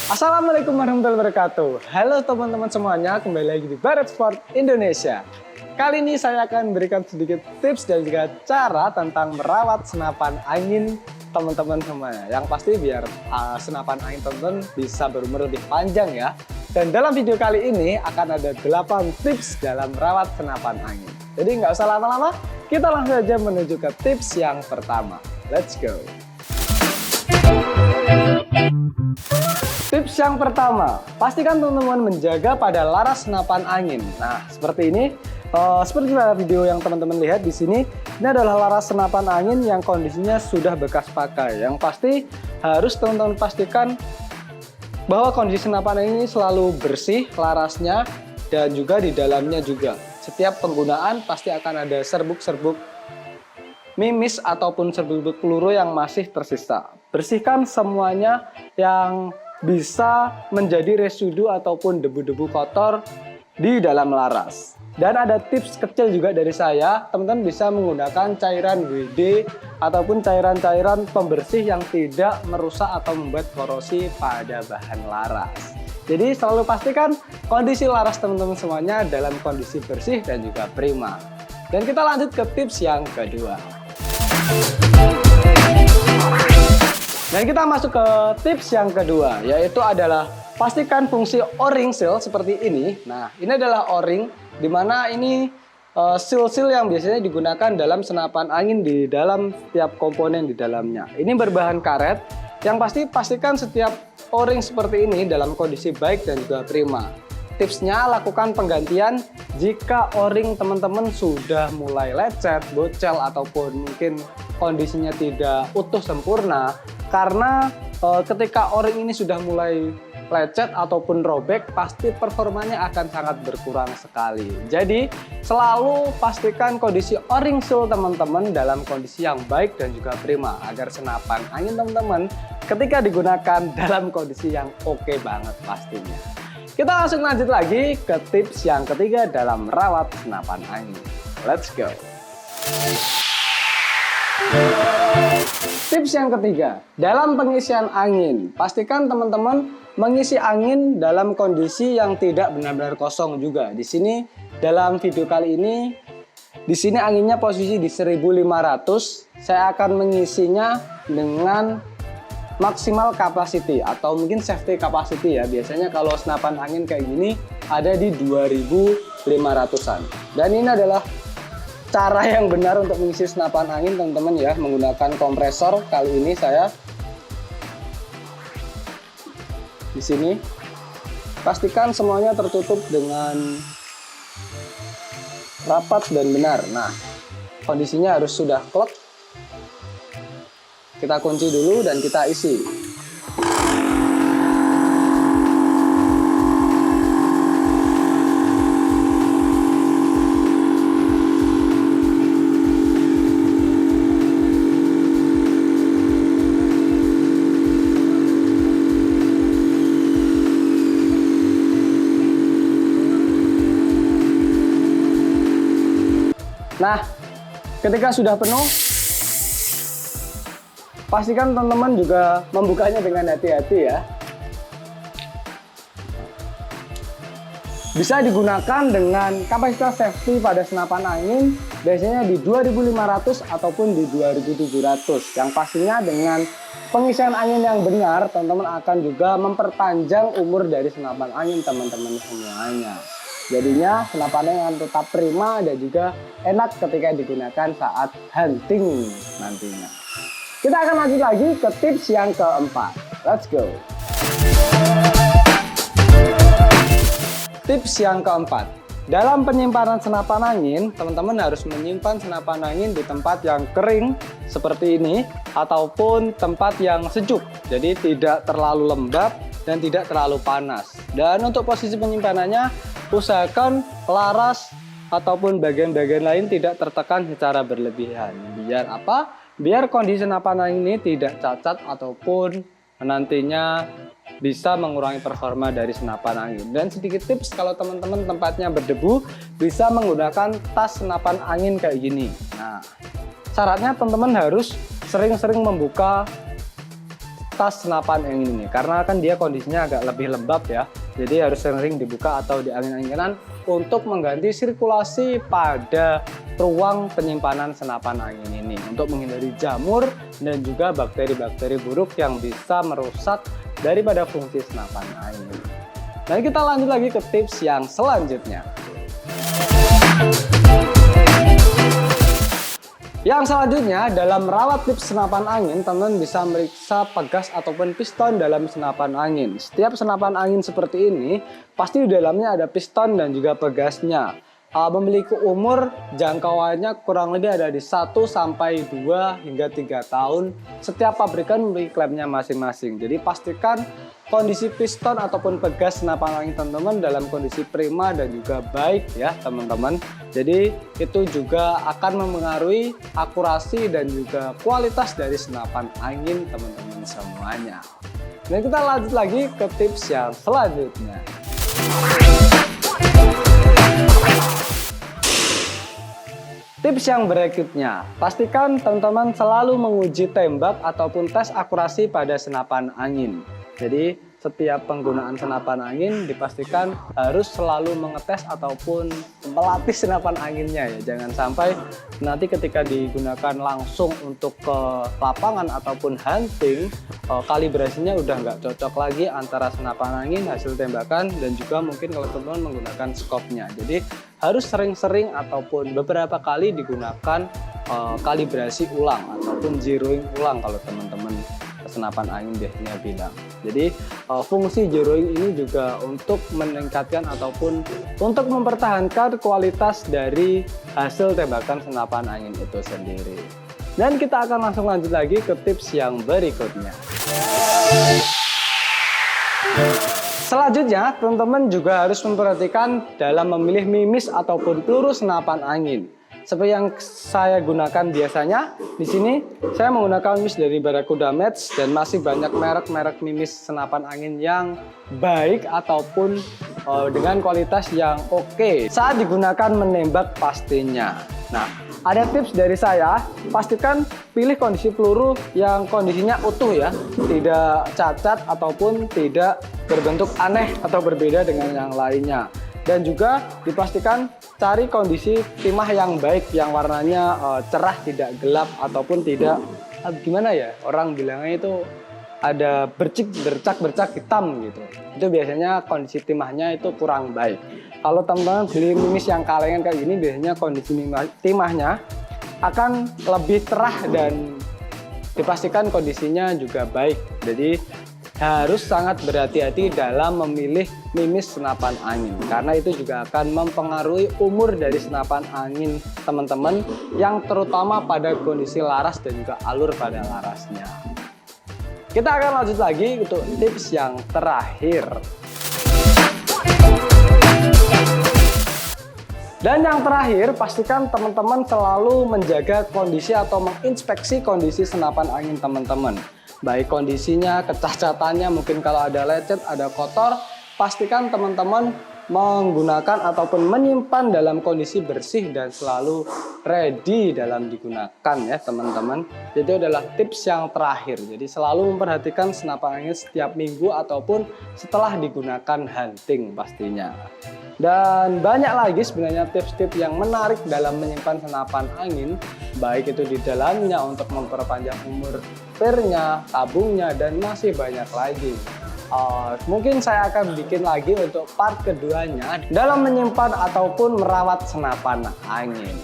Assalamualaikum warahmatullahi wabarakatuh. Halo teman-teman semuanya, kembali lagi di Baret Sport Indonesia. Kali ini saya akan memberikan sedikit tips dan juga cara tentang merawat senapan angin teman-teman semuanya. Yang pasti biar senapan angin teman-teman bisa berumur lebih panjang ya. Dan dalam video kali ini akan ada 8 tips dalam merawat senapan angin. Jadi nggak usah lama-lama, kita langsung saja menuju ke tips yang pertama. Let's go! Tips yang pertama, pastikan teman-teman menjaga pada laras senapan angin. Nah, seperti ini. Seperti video yang teman-teman lihat di sini, ini adalah laras senapan angin yang kondisinya sudah bekas pakai. Yang pasti harus teman-teman pastikan bahwa kondisi senapan angin ini selalu bersih larasnya dan juga di dalamnya juga. Setiap penggunaan pasti akan ada serbuk-serbuk mimis ataupun serbuk peluru yang masih tersisa. Bersihkan semuanya yang bisa menjadi residu ataupun debu-debu kotor di dalam laras. Dan ada tips kecil juga dari saya, teman-teman bisa menggunakan cairan WD ataupun cairan-cairan pembersih yang tidak merusak atau membuat korosi pada bahan laras. Jadi selalu pastikan kondisi laras teman-teman semuanya dalam kondisi bersih dan juga prima. Dan kita lanjut ke tips yang kedua. Dan kita masuk ke tips yang kedua, yaitu adalah pastikan fungsi O-ring seal seperti ini. Nah, ini adalah O-ring, di mana ini seal-seal yang biasanya digunakan dalam senapan angin di dalam setiap komponen di dalamnya. Ini berbahan karet, yang pasti pastikan setiap O-ring seperti ini dalam kondisi baik dan juga prima. Tipsnya, lakukan penggantian jika O-ring teman-teman sudah mulai lecet, bocel, ataupun mungkin kondisinya tidak utuh sempurna. Karena ketika O-ring ini sudah mulai lecet ataupun robek, pasti performanya akan sangat berkurang sekali. Jadi selalu pastikan kondisi O-ring seal teman-teman dalam kondisi yang baik dan juga prima, agar senapan angin teman-teman ketika digunakan dalam kondisi yang oke banget pastinya. Kita langsung lanjut lagi ke tips yang ketiga dalam merawat senapan angin. Let's go! Tips yang ketiga, dalam pengisian angin, pastikan teman-teman mengisi angin dalam kondisi yang tidak benar-benar kosong juga. Di sini dalam video kali ini, di sini anginnya posisi di 1500. Saya akan mengisinya dengan maksimal capacity atau mungkin safety capacity ya. Biasanya kalau senapan angin kayak gini ada di 2500-an. Dan ini adalah cara yang benar untuk mengisi senapan angin teman-teman ya, menggunakan kompresor. Kali ini saya di sini pastikan semuanya tertutup dengan rapat dan benar. Nah, kondisinya harus sudah klek. Kita kunci dulu dan kita isi. Nah, ketika sudah penuh, pastikan teman-teman juga membukanya dengan hati-hati ya. Bisa digunakan dengan kapasitas safety pada senapan angin biasanya di 2500 ataupun di 2700. Yang pastinya dengan pengisian angin yang benar, teman-teman akan juga memperpanjang umur dari senapan angin teman-teman semuanya. Jadinya senapannya yang tetap prima dan juga enak ketika digunakan saat hunting nantinya. Kita akan lanjut lagi ke tips yang keempat. Let's go! Tips yang keempat. Dalam penyimpanan senapan angin, teman-teman harus menyimpan senapan angin di tempat yang kering seperti ini ataupun tempat yang sejuk. Jadi tidak terlalu lembab dan tidak terlalu panas. Dan untuk posisi penyimpanannya, usahakan laras ataupun bagian-bagian lain tidak tertekan secara berlebihan. Biar apa? Biar kondisi senapan angin ini tidak cacat ataupun nantinya bisa mengurangi performa dari senapan angin. Dan sedikit tips, kalau teman-teman tempatnya berdebu, bisa menggunakan tas senapan angin kayak gini. Nah, syaratnya teman-teman harus sering-sering membuka tas senapan angin ini, karena kan dia kondisinya agak lebih lembab ya, jadi harus sering dibuka atau diangin-anginan untuk mengganti sirkulasi pada ruang penyimpanan senapan angin ini untuk menghindari jamur dan juga bakteri-bakteri buruk yang bisa merusak daripada fungsi senapan angin. Dan kita lanjut lagi ke tips yang selanjutnya. Yang selanjutnya, dalam merawat tips senapan angin, teman-teman bisa meriksa pegas ataupun piston dalam senapan angin. Setiap senapan angin seperti ini, pasti di dalamnya ada piston dan juga pegasnya. Memiliki umur jangkauannya kurang lebih ada di 1 sampai 2 hingga 3 tahun. Setiap pabrikan memiliki klaimnya masing-masing. Jadi pastikan kondisi piston ataupun pegas senapan angin teman-teman dalam kondisi prima dan juga baik ya teman-teman. Jadi itu juga akan mempengaruhi akurasi dan juga kualitas dari senapan angin teman-teman semuanya. Dan kita lanjut lagi ke tips yang selanjutnya. Tips yang berikutnya, pastikan teman-teman selalu menguji tembak ataupun tes akurasi pada senapan angin. Jadi setiap penggunaan senapan angin dipastikan harus selalu mengetes ataupun melatih senapan anginnya ya. Jangan sampai nanti ketika digunakan langsung untuk ke lapangan ataupun hunting, kalibrasinya udah nggak cocok lagi antara senapan angin hasil tembakan dan juga mungkin kalau teman-teman menggunakan scope-nya. Jadi harus sering-sering ataupun beberapa kali digunakan kalibrasi ulang ataupun zeroing ulang kalau teman-teman senapan angin biasanya bilang. Jadi fungsi zeroing ini juga untuk meningkatkan ataupun untuk mempertahankan kualitas dari hasil tembakan senapan angin itu sendiri. Dan kita akan langsung lanjut lagi ke tips yang berikutnya. Selanjutnya, teman-teman juga harus memperhatikan dalam memilih mimis ataupun peluru senapan angin. Seperti yang saya gunakan biasanya, di sini saya menggunakan mimis dari Barracuda Match dan masih banyak merek-merek mimis senapan angin yang baik ataupun dengan kualitas yang oke saat digunakan menembak pastinya. Nah, ada tips dari saya, pastikan pilih kondisi peluru yang kondisinya utuh ya, tidak cacat ataupun tidak berbentuk aneh atau berbeda dengan yang lainnya. Dan juga dipastikan cari kondisi timah yang baik, yang warnanya cerah, tidak gelap ataupun tidak gimana ya, orang bilangnya itu ada bercak hitam gitu. Itu biasanya kondisi timahnya itu kurang baik. Kalau teman-teman beli mimis yang kalengan kayak gini, biasanya kondisi timahnya akan lebih cerah dan dipastikan kondisinya juga baik. Jadi harus sangat berhati-hati dalam memilih mimis senapan angin, karena itu juga akan mempengaruhi umur dari senapan angin teman-teman, yang terutama pada kondisi laras dan juga alur pada larasnya. Kita akan lanjut lagi untuk tips yang terakhir. Dan yang terakhir, pastikan teman-teman selalu menjaga kondisi atau menginspeksi kondisi senapan angin teman-teman. Baik kondisinya, kecacatannya, mungkin kalau ada lecet, ada kotor, pastikan teman-teman menggunakan ataupun menyimpan dalam kondisi bersih dan selalu ready dalam digunakan ya teman-teman. Jadi adalah tips yang terakhir. Jadi selalu memperhatikan senapan angin setiap minggu ataupun setelah digunakan hunting pastinya. Dan banyak lagi sebenarnya tips-tips yang menarik dalam menyimpan senapan angin, baik itu di dalamnya untuk memperpanjang umur pernya, tabungnya, dan masih banyak lagi. Mungkin saya akan bikin lagi untuk part keduanya dalam menyimpan ataupun merawat senapan angin.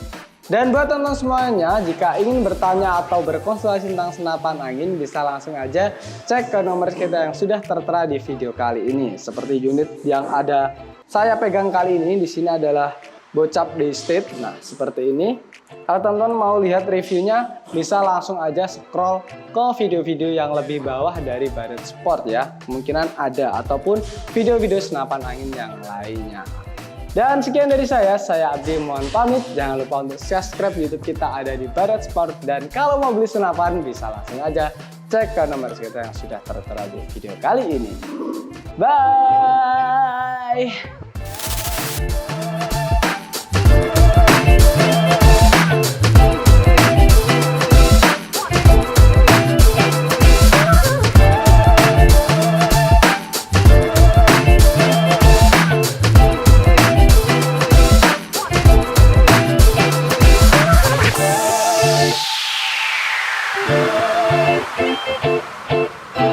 Dan buat teman-teman semuanya, jika ingin bertanya atau berkonsultasi tentang senapan angin, bisa langsung aja cek ke nomor kita yang sudah tertera di video kali ini. Seperti unit yang ada saya pegang kali ini, di sini adalah Bocap D-State. Nah, seperti ini. Kalau teman-teman mau lihat reviewnya, bisa langsung aja scroll ke video-video yang lebih bawah dari Barrett Sport ya. Kemungkinan ada, ataupun video-video senapan angin yang lainnya. Dan sekian dari saya Abdi mohon pamit. Jangan lupa untuk subscribe YouTube kita ada di Barrett Sport. Dan kalau mau beli senapan, bisa langsung aja cek ke nomor kita yang sudah tertera di video kali ini. Bye!